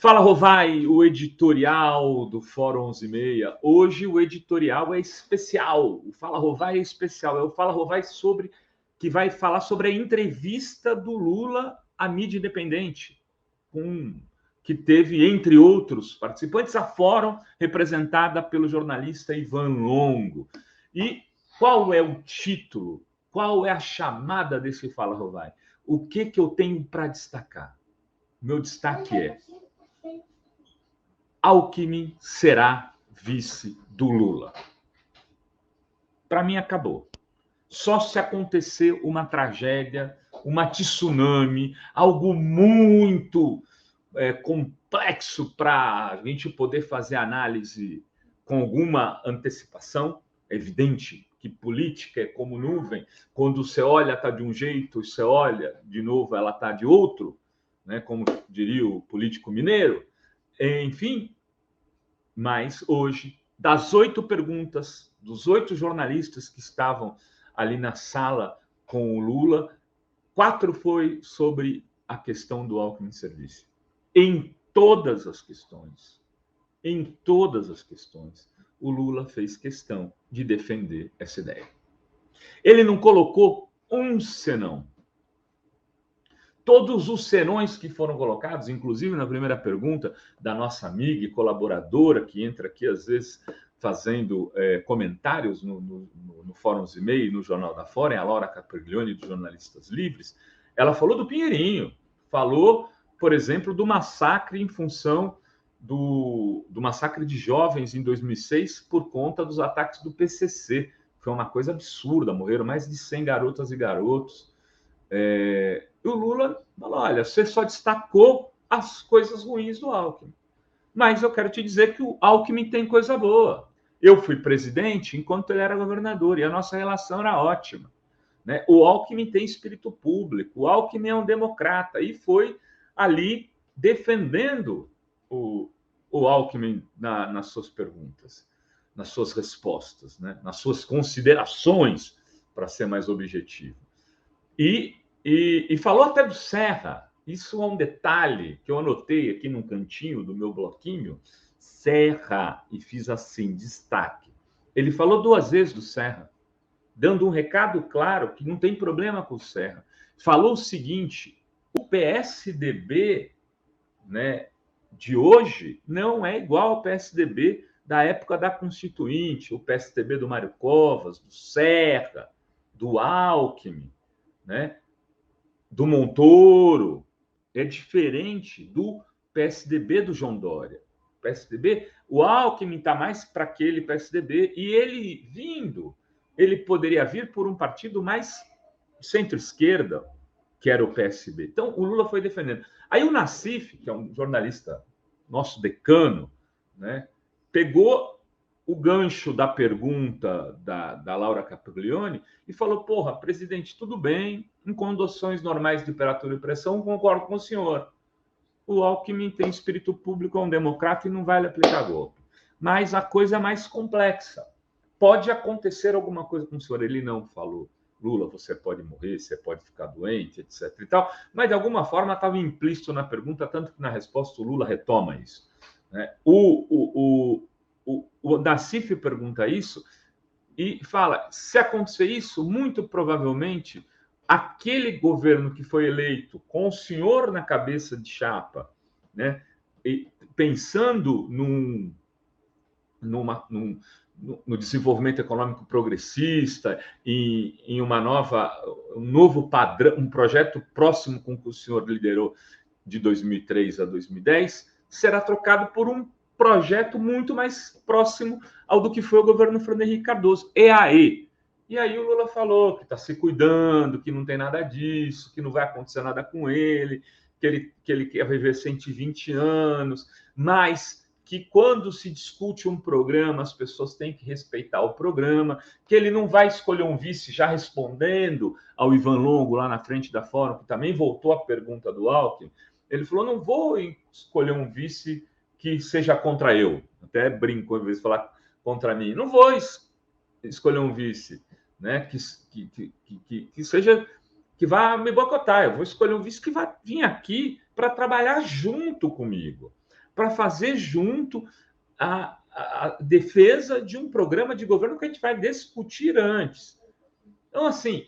Fala, Rovai, o editorial do Fórum 11:30. Hoje o editorial é especial. O Fala Rovai é especial. É o Fala Rovai que vai falar sobre a entrevista do Lula à mídia independente, que teve, entre outros participantes, a Fórum representada pelo jornalista Ivan Longo. E qual é o título? Qual é a chamada desse Fala Rovai? O que eu tenho para destacar? Meu destaque é: Alckmin será vice do Lula. Para mim, acabou. Só se acontecer uma tragédia, uma tsunami, algo muito complexo para a gente poder fazer análise com alguma antecipação. É evidente que política é como nuvem. Quando você olha, está de um jeito, você olha de novo, ela está de outro, né? Como diria o político mineiro. Enfim, mas hoje, das 8 perguntas, dos 8 jornalistas que estavam ali na sala com o Lula, 4 foi sobre a questão do Alckmin Serviço. Em todas as questões, o Lula fez questão de defender essa ideia. Ele não colocou um senão. Todos os senões que foram colocados, inclusive na primeira pergunta da nossa amiga e colaboradora, que entra aqui às vezes fazendo comentários no Fórum 11:30, no Jornal da Fórum, a Laura Capriglione, dos Jornalistas Livres, ela falou do Pinheirinho, falou, por exemplo, do massacre em função do massacre de jovens em 2006 por conta dos ataques do PCC. Foi uma coisa absurda, morreram mais de 100 garotas e garotos. E o Lula falou: olha, você só destacou as coisas ruins do Alckmin. Mas eu quero te dizer que o Alckmin tem coisa boa. Eu fui presidente enquanto ele era governador e a nossa relação era ótima, né? O Alckmin tem espírito público, o Alckmin é um democrata e foi ali defendendo o Alckmin nas suas perguntas, nas suas respostas, né? Nas suas considerações, para ser mais objetivo. E falou até do Serra. Isso é um detalhe que eu anotei aqui num cantinho do meu bloquinho. Serra, e fiz assim, destaque. Ele falou 2 vezes do Serra, dando um recado claro que não tem problema com o Serra. Falou o seguinte: o PSDB, né, de hoje não é igual ao PSDB da época da Constituinte, o PSDB do Mário Covas, do Serra, do Alckmin, né? Do Montoro, é diferente do PSDB do João Dória. O PSDB, o Alckmin está mais para aquele PSDB, e ele poderia vir por um partido mais centro-esquerda, que era o PSB. Então, o Lula foi defendendo. Aí o Nassif, que é um jornalista, nosso decano, né, pegou o gancho da pergunta da Laura Capriglione e falou: porra, presidente, tudo bem, em condições normais de temperatura e pressão, concordo com o senhor. O Alckmin tem espírito público, é um democrata e não vai lhe aplicar golpe. Mas a coisa é mais complexa. Pode acontecer alguma coisa com o senhor. Ele não falou: Lula, você pode morrer, você pode ficar doente, etc. e tal. Mas, de alguma forma, estava implícito na pergunta, tanto que na resposta o Lula retoma isso, né? O Nassif pergunta isso e fala: se acontecer isso, muito provavelmente aquele governo que foi eleito com o senhor na cabeça de chapa, né, e pensando no desenvolvimento econômico progressista, em um novo padrão, um projeto próximo com o que o senhor liderou de 2003 a 2010, será trocado por um projeto muito mais próximo ao do que foi o governo Fernando Henrique Cardoso, EAE. E aí o Lula falou que está se cuidando, que não tem nada disso, que não vai acontecer nada com ele, que ele quer viver 120 anos, mas que quando se discute um programa, as pessoas têm que respeitar o programa, que ele não vai escolher um vice, já respondendo ao Ivan Longo lá na frente da Fórum, que também voltou à pergunta do Alckmin. Ele falou: não vou escolher um vice que seja contra eu. Até brincou, em vez de falar contra mim. Não vou escolher um vice, né, que seja, que vá me boicotar. Eu vou escolher um vice que vai vir aqui para trabalhar junto comigo. para fazer junto a defesa de um programa de governo que a gente vai discutir antes. Então, assim,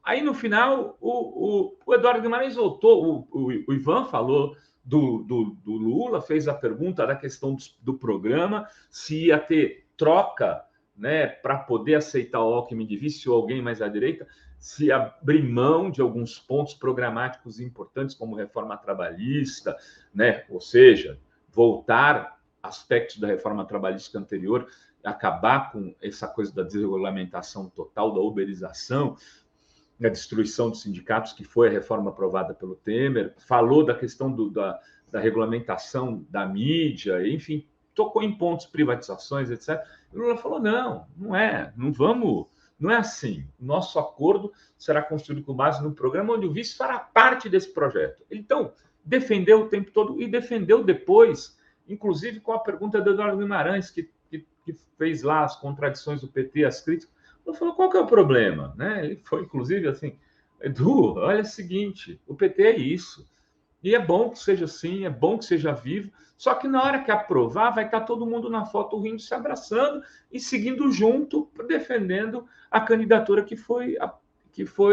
aí no final, o Eduardo Guimarães voltou, o Ivan falou do Lula, fez a pergunta da questão do programa, se ia ter troca, né, para poder aceitar o Alckmin de vice ou alguém mais à direita, se abrir mão de alguns pontos programáticos importantes, como reforma trabalhista, né, ou seja, voltar aspectos da reforma trabalhista anterior, acabar com essa coisa da desregulamentação total, da uberização, a destruição dos sindicatos, que foi a reforma aprovada pelo Temer, falou da questão da regulamentação da mídia, enfim, tocou em pontos, privatizações, etc. E o Lula falou, não é assim. O nosso acordo será construído com base num programa onde o vice fará parte desse projeto. Então, defendeu o tempo todo e defendeu depois, inclusive com a pergunta do Eduardo Guimarães, que fez lá as contradições do PT, as críticas. Ele falou, qual que é o problema? Né? Ele foi, inclusive, assim, Edu, olha o seguinte, o PT é isso. E é bom que seja assim, é bom que seja vivo, só que na hora que aprovar, vai estar todo mundo na foto rindo, se abraçando e seguindo junto, defendendo a candidatura que foi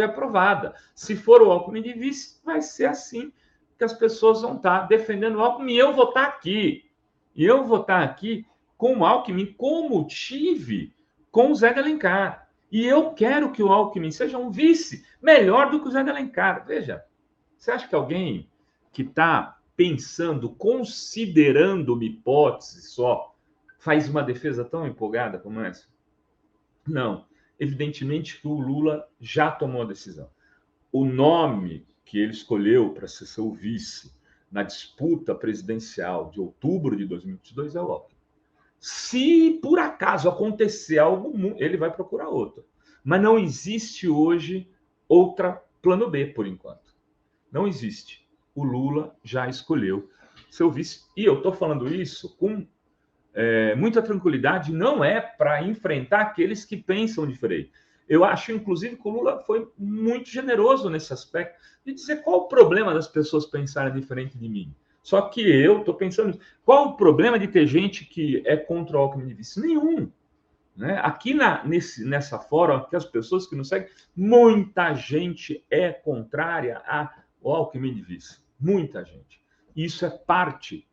aprovada. Se for o Alckmin de vice, vai ser assim que as pessoas vão estar defendendo o Alckmin. E eu vou estar aqui. E eu vou estar aqui com o Alckmin, como tive com o Zé de Alencar. E eu quero que o Alckmin seja um vice melhor do que o Zé de Alencar. Veja, você acha que alguém que está pensando, considerando uma hipótese só, faz uma defesa tão empolgada como essa? Não. Evidentemente que o Lula já tomou a decisão. O nome que ele escolheu para ser seu vice na disputa presidencial de outubro de 2022 é o Alckmin. Se por acaso acontecer algo, ele vai procurar outro. Mas não existe hoje outra plano B, por enquanto. Não existe. O Lula já escolheu seu vice. E eu estou falando isso com muita tranquilidade, não é para enfrentar aqueles que pensam diferente. Eu acho, inclusive, que o Lula foi muito generoso nesse aspecto de dizer qual o problema das pessoas pensarem diferente de mim. Só que eu estou pensando, qual o problema de ter gente que é contra o Alckmin de vice? Nenhum. Né? Aqui nessa fórum, aqui as pessoas que nos seguem, muita gente é contrária ao Alckmin de vice. Muita gente. Isso é parte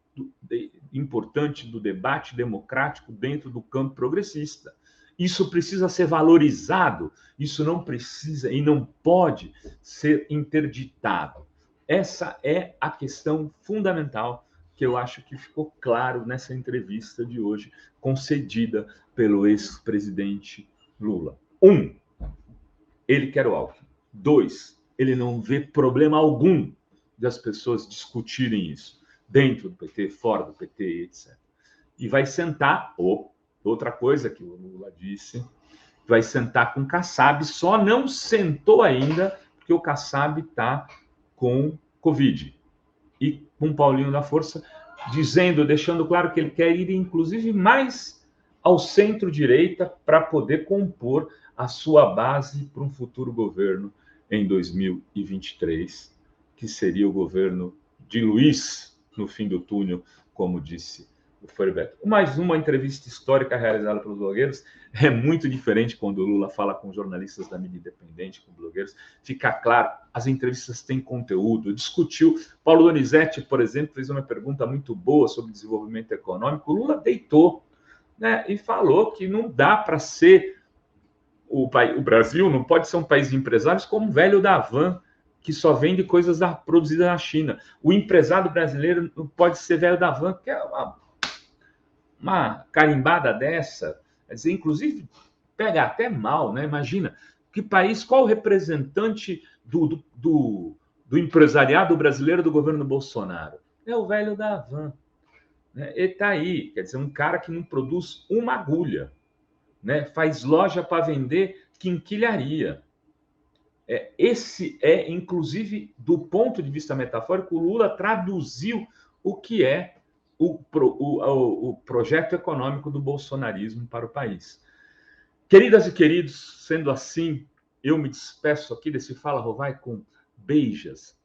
importante do debate democrático dentro do campo progressista. Isso precisa ser valorizado, isso não precisa e não pode ser interditado. Essa é a questão fundamental que eu acho que ficou claro nessa entrevista de hoje, concedida pelo ex-presidente Lula. 1, ele quer o Alckmin. 2, ele não vê problema algum das pessoas discutirem isso dentro do PT, fora do PT, etc. E vai sentar, outra coisa que o Lula disse, vai sentar com o Kassab, só não sentou ainda porque o Kassab está com Covid. E com Paulinho da Força, deixando claro que ele quer ir, inclusive, mais ao centro-direita para poder compor a sua base para um futuro governo em 2023, que seria o governo de Luiz no fim do túnel, como disse o Floriberto. Mais uma entrevista histórica realizada pelos blogueiros. É muito diferente quando o Lula fala com jornalistas da mídia independente, com blogueiros. Fica claro, as entrevistas têm conteúdo. Discutiu. Paulo Donizete, por exemplo, fez uma pergunta muito boa sobre desenvolvimento econômico. O Lula deitou, né, e falou que não dá para ser o Brasil não pode ser um país de empresários como o velho da van, que só vende coisas produzidas na China. O empresário brasileiro não pode ser velho da van, que é uma carimbada dessa. Quer dizer, inclusive, pega até mal, né? Imagina, que país, qual o representante do empresariado brasileiro do governo Bolsonaro? É o velho da van. Né? Ele está aí, quer dizer, um cara que não produz uma agulha, né? Faz loja para vender quinquilharia. Esse é, inclusive, do ponto de vista metafórico, o Lula traduziu o que é o projeto econômico do bolsonarismo para o país. Queridas e queridos, sendo assim, eu me despeço aqui desse Fala Rovai com beijos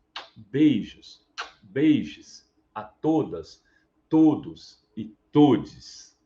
a todas todos e todes.